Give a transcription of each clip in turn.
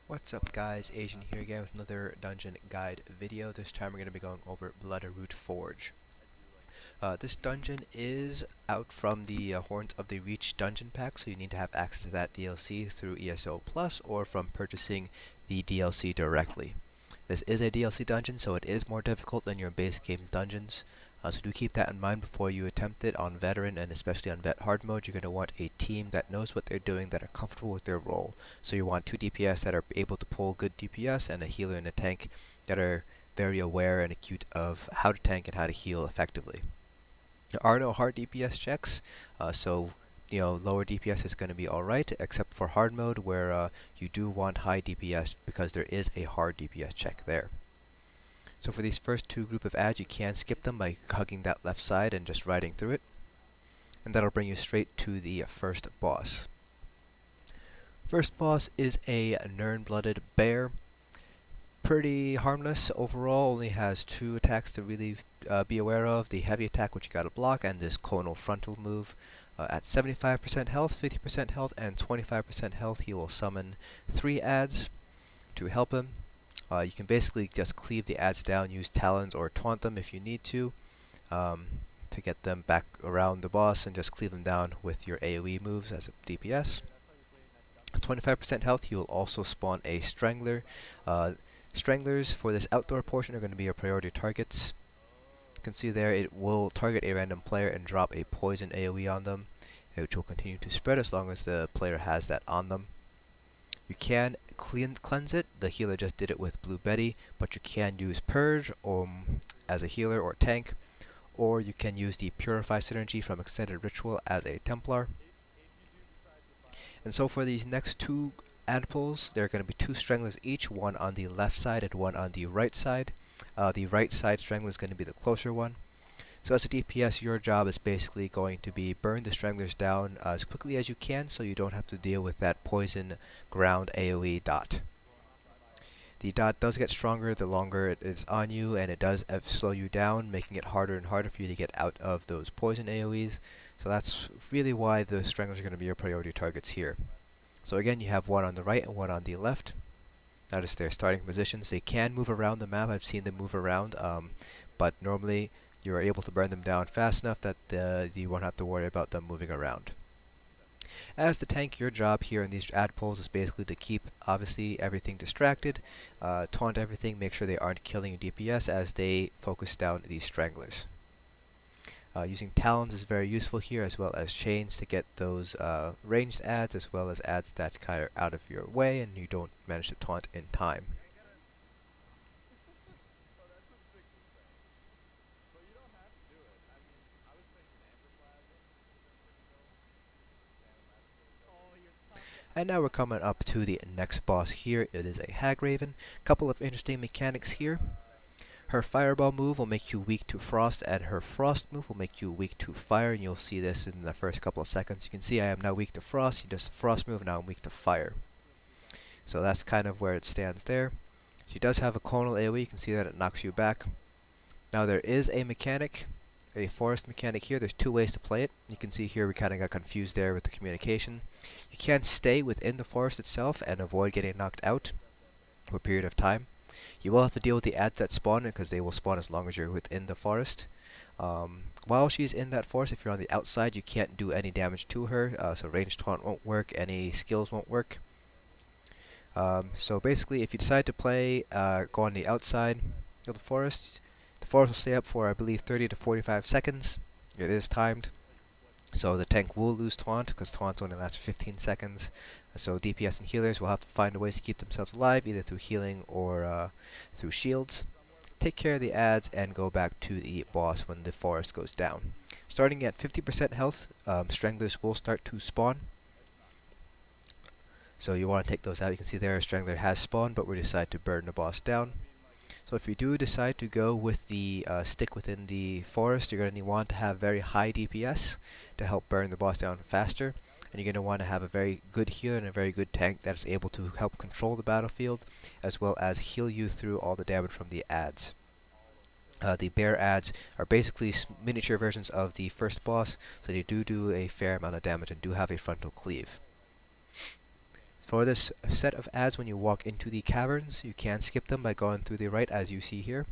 What's up guys, Asian here again with another dungeon guide video. This time we're going to be going over Bloodroot Forge. This dungeon is out from the Horns of the Reach dungeon pack, so you need to have access to that DLC through ESO Plus or from purchasing the DLC directly. This is a DLC dungeon, so it is more difficult than your base game dungeons. So do keep that in mind before you attempt it on Veteran and especially on Vet Hard mode. You're going to want a team that knows what they're doing, that are comfortable with their role. So you want two DPS that are able to pull good DPS and a healer and a tank that are very aware and acute of how to tank and how to heal effectively. There are no hard DPS checks, so lower DPS is going to be alright, except for hard mode where you do want high DPS because there is a hard DPS check there. So for these first two group of ads, you can skip them by hugging that left side and just riding through it. And that'll bring you straight to the first boss. First boss is a Nirn-blooded bear. Pretty harmless overall, only has two attacks to really be aware of. The heavy attack, which you gotta block, and this conal frontal move. At 75% health, 50% health, and 25% health, he will summon 3 ads to help him. You can basically just cleave the ads down, use talons or taunt them if you need to get them back around the boss, and just cleave them down with your AoE moves as a DPS. 25% health, you will also spawn a Strangler. Stranglers for this outdoor portion are going to be your priority targets. You can see there it will target a random player and drop a poison AoE on them, which will continue to spread as long as the player has that on them. You can cleanse it. The healer just did it with Blue Betty, but you can use Purge as a healer or tank, or you can use the Purify synergy from Extended Ritual as a Templar. And so for these next two ad pulls, there are going to be 2 Stranglers each, one on the left side and one on the right side. The right side Strangler is going to be the closer one. So as a DPS, your job is basically going to be burn the Stranglers down as quickly as you can so you don't have to deal with that poison ground AoE dot. The dot does get stronger the longer it is on you, and it does slow you down, making it harder and harder for you to get out of those poison AoEs. So that's really why the Stranglers are going to be your priority targets here. So again, you have one on the right and one on the left. Notice their starting positions. They can move around the map. I've seen them move around, but normally you are able to burn them down fast enough that you won't have to worry about them moving around. As the tank, your job here in these ad pulls is basically to keep, obviously, everything distracted, taunt everything, make sure they aren't killing your DPS as they focus down these Stranglers. Using talons is very useful here, as well as chains to get those ranged ads, as well as ads that kind of out of your way and you don't manage to taunt in time. And now we're coming up to the next boss here. It is a Hagraven. Couple of interesting mechanics here. Her Fireball move will make you weak to Frost, and her Frost move will make you weak to Fire, and you'll see this in the first couple of seconds. You can see I am now weak to Frost. She does the Frost move, now I'm weak to Fire. So that's kind of where it stands there. She does have a conal AoE. You can see that it knocks you back. Now there is a mechanic, a forest mechanic here. There's 2 ways to play it. You can see here we kind of got confused there with the communication. You can stay within the forest itself and avoid getting knocked out for a period of time. You will have to deal with the ads that spawn because they will spawn as long as you're within the forest. While she's in that forest, if you're on the outside, you can't do any damage to her, so ranged taunt won't work, any skills won't work. So basically, if you decide to play, go on the outside of the forest will stay up for, I believe, 30 to 45 seconds. It is timed. So the tank will lose taunt, because taunt only lasts 15 seconds. So DPS and healers will have to find ways to keep themselves alive, either through healing or through shields. Take care of the ads and go back to the boss when the forest goes down. Starting at 50% health, Stranglers will start to spawn. So you want to take those out. You can see there a Strangler has spawned, but we decide to burn the boss down. So if you do decide to go with the stick within the forest, you're going to want to have very high DPS to help burn the boss down faster. And you're going to want to have a very good healer and a very good tank that is able to help control the battlefield, as well as heal you through all the damage from the ads. The bear ads are basically miniature versions of the first boss, so they do a fair amount of damage and do have a frontal cleave. For this set of ads, when you walk into the caverns, you can skip them by going through the right as you see here.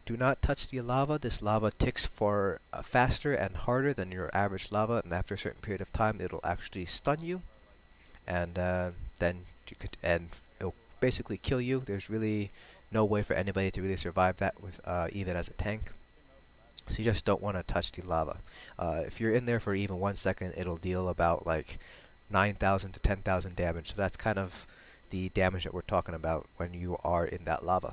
Do not touch the lava. This lava ticks for faster and harder than your average lava, and after a certain period of time it'll actually stun you, and then it'll basically kill you. There's really no way for anybody to really survive that with even as a tank. So you just don't want to touch the lava. If you're in there for even 1 second, it'll deal about like 9,000 to 10,000 damage. So that's kind of the damage that we're talking about when you are in that lava.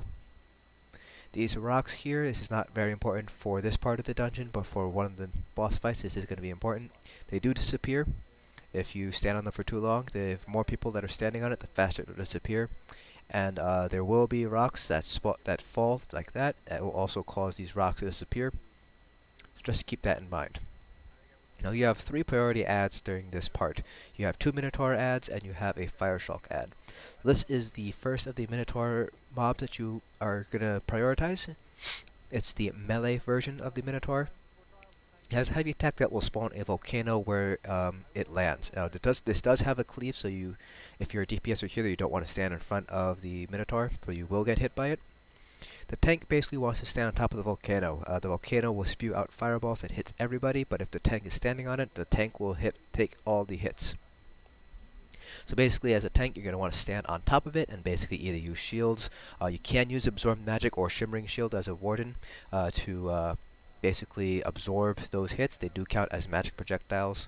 These rocks here, this is not very important for this part of the dungeon, but for one of the boss fights this is going to be important. They do disappear if you stand on them for too long. The more people that are standing on it, the faster it will disappear. And there will be rocks that fall like that. That will also cause these rocks to disappear. So just keep that in mind. Now you have 3 priority ads during this part. You have 2 Minotaur ads and you have a Fire Shulk ad. This is the first of the Minotaur mobs that you are going to prioritize. It's the melee version of the Minotaur. It has a heavy attack that will spawn a volcano where it lands. This does have a cleave, so if you're a DPS or healer, you don't want to stand in front of the Minotaur, so you will get hit by it. The tank basically wants to stand on top of the volcano. The volcano will spew out fireballs that hits everybody, but if the tank is standing on it, the tank will take all the hits. So basically, as a tank, you're going to want to stand on top of it and basically either use shields. You can use Absorb Magic or Shimmering Shield as a warden to basically absorb those hits. They do count as magic projectiles,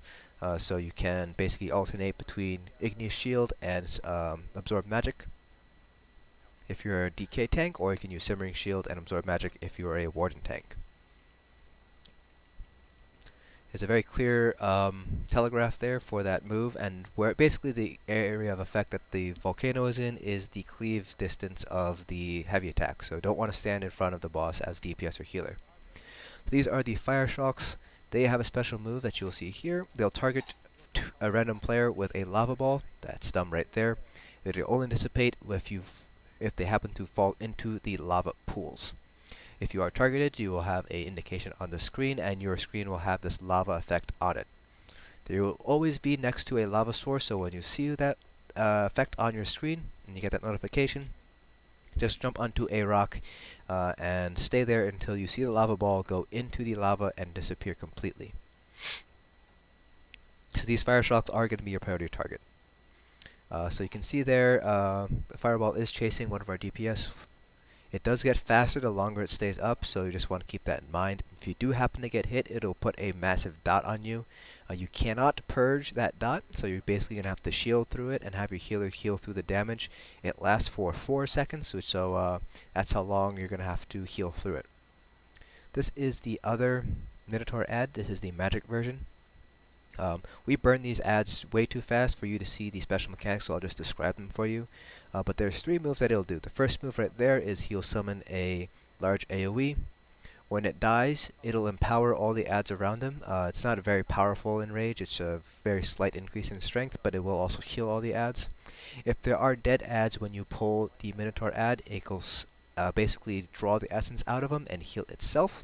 so you can basically alternate between Igneous Shield and Absorb Magic if you're a DK tank, or you can use Simmering Shield and Absorb Magic if you are a Warden tank. There's a very clear telegraph there for that move, and where basically the area of effect that the volcano is in is the cleave distance of the heavy attack, so don't want to stand in front of the boss as DPS or healer. So these are the Fire Shulks. They have a special move that you'll see here. They'll target a random player with a lava ball. That's them right there. It'll only dissipate if they happen to fall into the lava pools. If you are targeted, you will have an indication on the screen, and your screen will have this lava effect on it. There will always be next to a lava source, so when you see that effect on your screen, and you get that notification, just jump onto a rock and stay there until you see the lava ball go into the lava and disappear completely. So these Fire Shulks are going to be your priority target. So you can see there, the fireball is chasing one of our DPS. It does get faster the longer it stays up, so you just want to keep that in mind. If you do happen to get hit, it'll put a massive dot on you. You cannot purge that dot, so you're basically going to have to shield through it and have your healer heal through the damage. It lasts for 4 seconds, so that's how long you're going to have to heal through it. This is the other Minotaur ad. This is the magic version. We burn these ads way too fast for you to see the special mechanics, so I'll just describe them for you. But there's 3 moves that it'll do. The first move right there is he'll summon a large AoE. When it dies, it'll empower all the ads around him. It's not very powerful in rage, it's a very slight increase in strength, but it will also heal all the ads. If there are dead ads when you pull the Minotaur ad, it will basically draw the essence out of them and heal itself.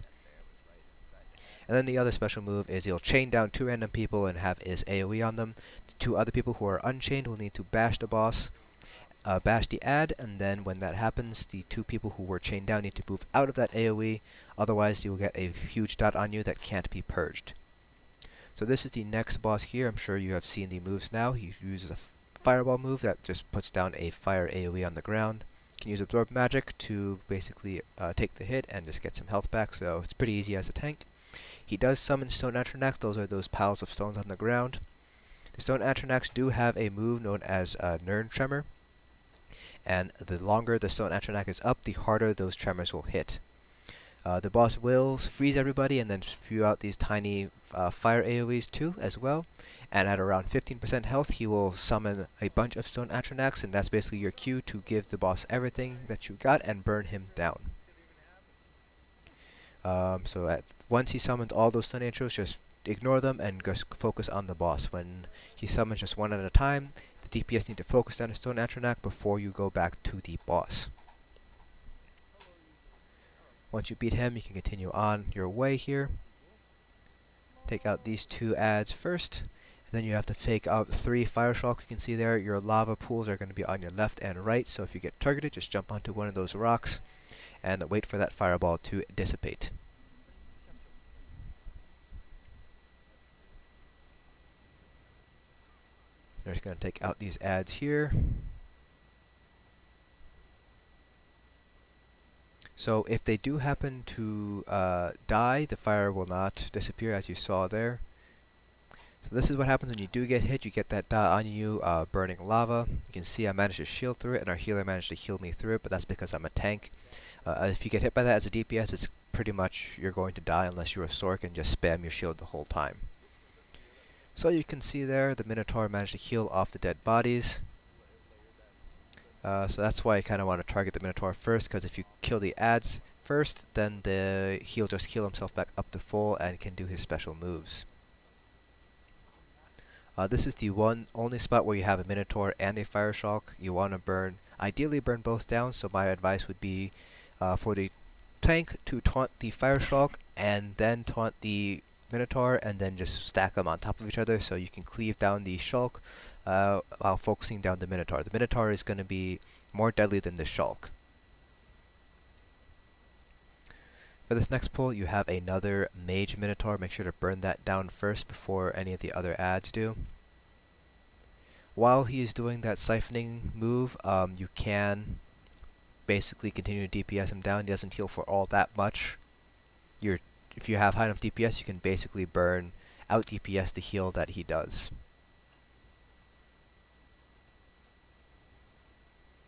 And then the other special move is he'll chain down 2 random people and have his AoE on them. The 2 other people who are unchained will need to bash the boss, bash the ad, and then when that happens, the 2 people who were chained down need to move out of that AoE, otherwise you'll get a huge dot on you that can't be purged. So this is the next boss here. I'm sure you have seen the moves now. He uses a fireball move that just puts down a fire AoE on the ground. You can use Absorb Magic to basically take the hit and just get some health back, so it's pretty easy as a tank. He does summon Stone Atronachs. Those are those piles of stones on the ground. The Stone Atronachs do have a move known as Nern Tremor, and the longer the Stone Atronach is up, the harder those tremors will hit. The boss will freeze everybody and then spew out these tiny fire AoEs too as well, and at around 15% health he will summon a bunch of Stone Atronachs, and that's basically your cue to give the boss everything that you got and burn him down. Once he summons all those Stone Atronachs, just ignore them and just focus on the boss. When he summons just one at a time, the DPS need to focus on a Stone Atronach before you go back to the boss. Once you beat him, you can continue on your way here. Take out these 2 ads first, Then you have to take out 3 fire shocks. You can see there your lava pools are going to be on your left and right, so if you get targeted, just jump onto one of those rocks and wait for that fireball to dissipate. They're just going to take out these adds here. So if they do happen to die, the fire will not disappear, as you saw there. So this is what happens when you do get hit. You get that dot on you, burning lava. You can see I managed to shield through it, and our healer managed to heal me through it, but that's because I'm a tank. If you get hit by that as a DPS, it's pretty much you're going to die unless you're a Sork and just spam your shield the whole time. So you can see there, the Minotaur managed to heal off the dead bodies. So that's why I kind of want to target the Minotaur first, because if you kill the adds first, then he'll just heal himself back up to full and can do his special moves. This is the only spot where you have a Minotaur and a Fire Shock. You want to ideally burn both down, so my advice would be for the tank to taunt the Fire Shock and then taunt the Minotaur, and then just stack them on top of each other so you can cleave down the Shulk while focusing down the Minotaur. The Minotaur is going to be more deadly than the Shulk. For this next pull, you have another Mage Minotaur. Make sure to burn that down first before any of the other adds do. While he is doing that siphoning move, you can basically continue to DPS him down. He doesn't heal for all that much. If you have high enough DPS, you can basically burn out DPS the heal that he does.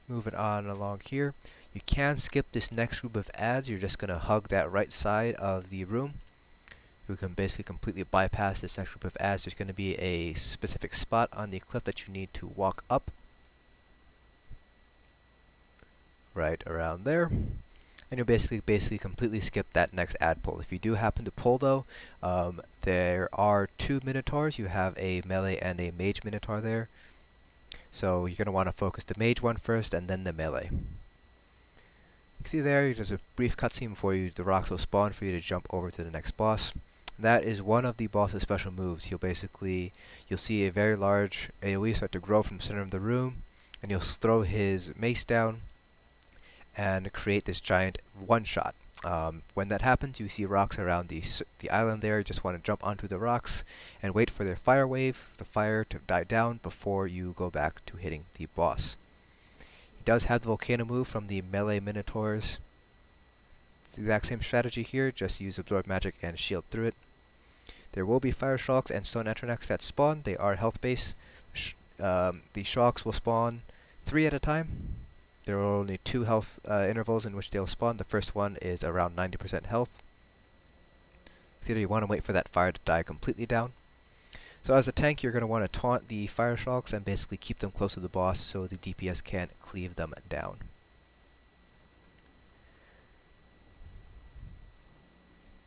Moving on along here. You can skip this next group of adds. You're just going to hug that right side of the room. You can basically completely bypass this next group of adds. There's going to be a specific spot on the cliff that you need to walk up. Right around there. And you'll basically completely skip that next add pull. If you do happen to pull though, there are 2 Minotaurs. You have a melee and a mage Minotaur there. So you're going to want to focus the mage one first and then the melee. You can see there, there's a brief cutscene before the rocks will spawn for you to jump over to the next boss. That is one of the boss's special moves. You'll see a very large AoE start to grow from the center of the room, and you'll throw his mace down and create this giant one-shot. When that happens, you see rocks around the island there. You just want to jump onto the rocks and wait for their fire wave, the fire to die down before you go back to hitting the boss. He does have the volcano move from the melee Minotaurs. It's the exact same strategy here, just use absorb magic and shield through it. There will be fire shocks and stone atronachs that spawn. They are health based. The shocks will spawn 3 at a time. There are only 2 health intervals in which they'll spawn. The first one is around 90% health. So you want to wait for that fire to die completely down. So as a tank, you're going to want to taunt the fire shocks and basically keep them close to the boss so the DPS can't cleave them down.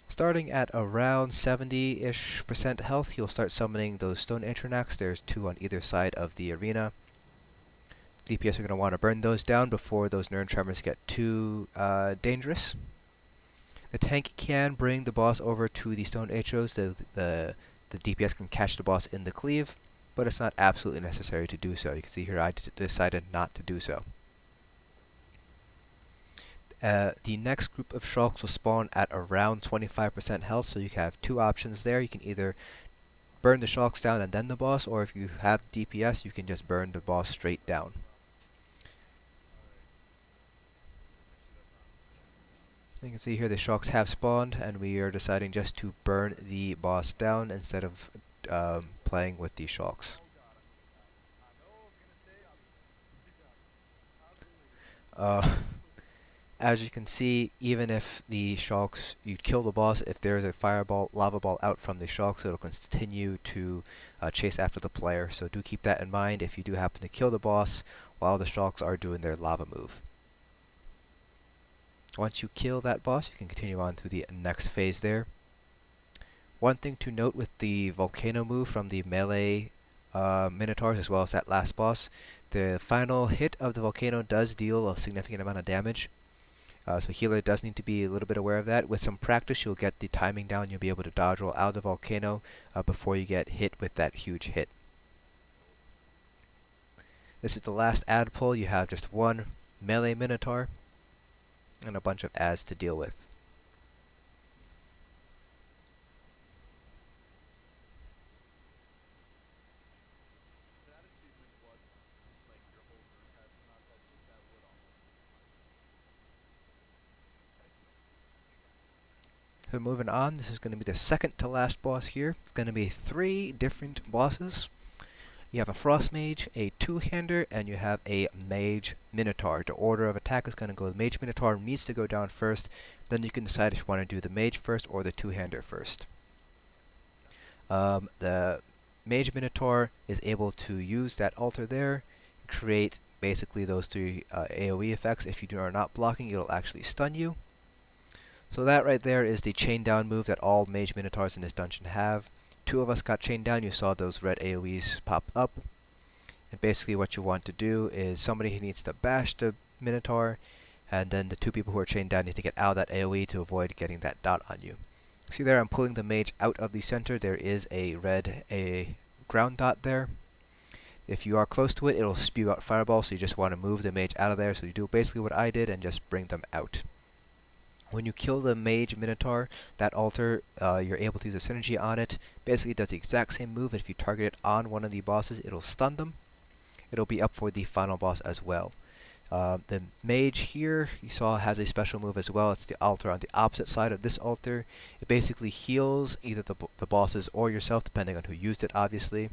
Starting at around 70-ish% health, you'll start summoning those stone atronachs. There's 2 on either side of the arena. DPS are going to want to burn those down before those Nern Tremors get too dangerous. The tank can bring the boss over to the stone atros so the DPS can catch the boss in the cleave, but it's not absolutely necessary to do so. You can see here I decided not to do so. The next group of shulks will spawn at around 25% health, so you can have 2 options there. You can either burn the shulks down and then the boss, or if you have DPS, you can just burn the boss straight down. You can see here the shulks have spawned, and we are deciding just to burn the boss down instead of playing with the shulks. As you can see, even if the shulks, you kill the boss, if there is a fireball, lava ball out from the shulks, it'll continue to chase after the player. So do keep that in mind if you do happen to kill the boss while the shulks are doing their lava move. Once you kill that boss, you can continue on to the next phase there. One thing to note with the volcano move from the melee Minotaurs as well as that last boss, the final hit of the volcano does deal a significant amount of damage. So healer does need to be a little bit aware of that. With some practice, you'll get the timing down. You'll be able to dodge roll out of the volcano before you get hit with that huge hit. This is the last ad pull. You have just one melee Minotaur and a bunch of ads to deal with. So moving on, this is going to be the second to last boss here. It's going to be 3 different bosses. You have a Frost Mage, a Two-Hander, and you have a Mage Minotaur. The order of attack is going to go, the Mage Minotaur needs to go down first, then you can decide if you want to do the Mage first or the Two-Hander first. The Mage Minotaur is able to use that altar there, create basically those 3 AoE effects. If you are not blocking, it'll actually stun you. So that right there is the chain down move that all Mage Minotaurs in this dungeon have. 2 of us got chained down. You saw those red AoEs pop up. And basically what you want to do is somebody who needs to bash the Minotaur, and then the 2 people who are chained down need to get out of that AoE to avoid getting that dot on you. See there, I'm pulling the mage out of the center. There is a red ground dot there. If you are close to it, it'll spew out fireballs, so you just want to move the mage out of there. So you do basically what I did and just bring them out. When you kill the Mage Minotaur, that altar, you're able to use a synergy on it. Basically, it does the exact same move. If you target it on one of the bosses, it'll stun them. It'll be up for the final boss as well. The Mage here, you saw, has a special move as well. It's the altar on the opposite side of this altar. It basically heals either the bosses or yourself, depending on who used it, obviously.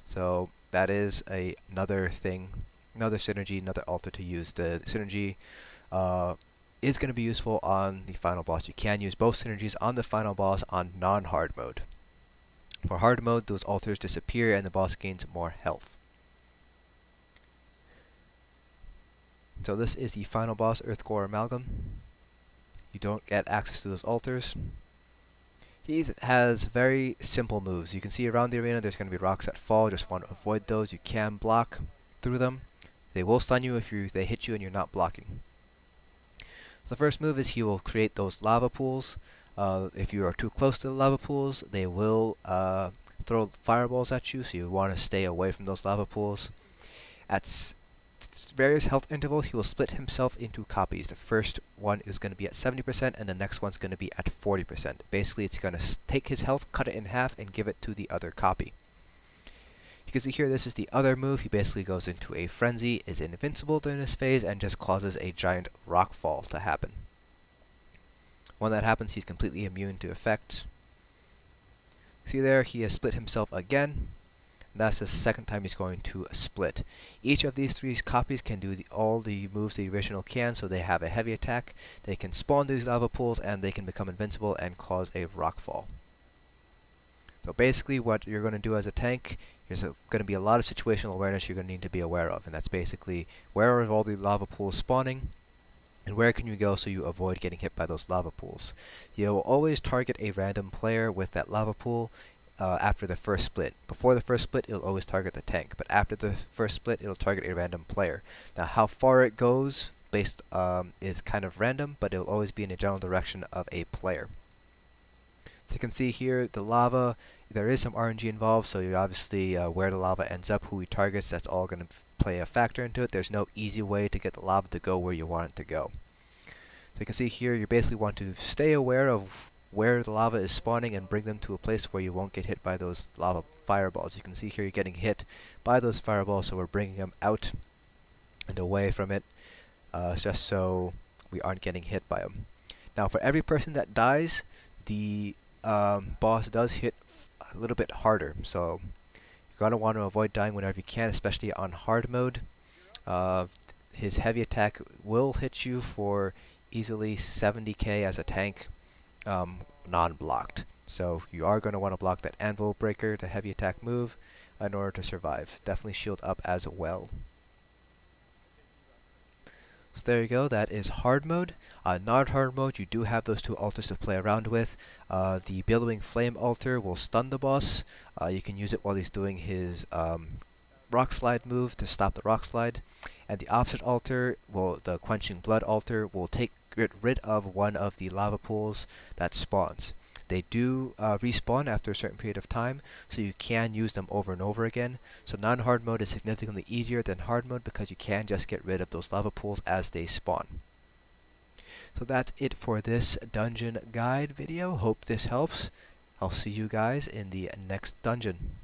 So that is another thing, another synergy, another altar to use. The synergy is going to be useful on the final boss. You can use both synergies on the final boss on non-hard mode. For hard mode, those altars disappear and the boss gains more health. So this is the final boss, Earthgore Amalgam. You don't get access to those altars. He has very simple moves. You can see around the arena there's going to be rocks that fall. Just want to avoid those. You can block through them. They will stun you if they hit you and you're not blocking. So the first move is he will create those lava pools. If you are too close to the lava pools, they will throw fireballs at you, so you want to stay away from those lava pools. At various health intervals, he will split himself into copies. The first one is going to be at 70%, and the next one's going to be at 40%. Basically, it's going to take his health, cut it in half, and give it to the other copy. You can see here, this is the other move. He basically goes into a frenzy, is invincible during this phase, and just causes a giant rock fall to happen. When that happens, he's completely immune to effects. See there, he has split himself again. That's the second time he's going to split. Each of these 3 copies can do all the moves the original can, so they have a heavy attack, they can spawn these lava pools, and they can become invincible and cause a rock fall. So basically what you're going to do as a tank, there's going to be a lot of situational awareness you're going to need to be aware of, and that's basically where are all the lava pools spawning, and where can you go so you avoid getting hit by those lava pools. You will always target a random player with that lava pool after the first split. Before the first split, it'll always target the tank, but after the first split, it'll target a random player. Now how far it goes is kind of random, but it'll always be in a general direction of a player. So you can see here, the lava, there is some RNG involved, so you obviously where the lava ends up, who he targets, that's all going to play a factor into it. There's no easy way to get the lava to go where you want it to go. So you can see here, you basically want to stay aware of where the lava is spawning and bring them to a place where you won't get hit by those lava fireballs. You can see here you're getting hit by those fireballs, so we're bringing them out and away from it, just so we aren't getting hit by them. Now for every person that dies, the boss does hit a little bit harder, so you're going to want to avoid dying whenever you can, especially on hard mode. His heavy attack will hit you for easily 70k as a tank, non-blocked. So you are going to want to block that anvil breaker, the heavy attack move, in order to survive. Definitely shield up as well. So there you go, that is hard mode. Non-hard mode, you do have those 2 altars to play around with. The Billowing Flame altar will stun the boss. You can use it while he's doing his rock slide move to stop the rock slide. And the opposite altar, the Quenching Blood altar, will take get rid of one of the lava pools that spawns. They do respawn after a certain period of time, so you can use them over and over again. So non-hard mode is significantly easier than hard mode because you can just get rid of those lava pools as they spawn. So that's it for this dungeon guide video. Hope this helps. I'll see you guys in the next dungeon.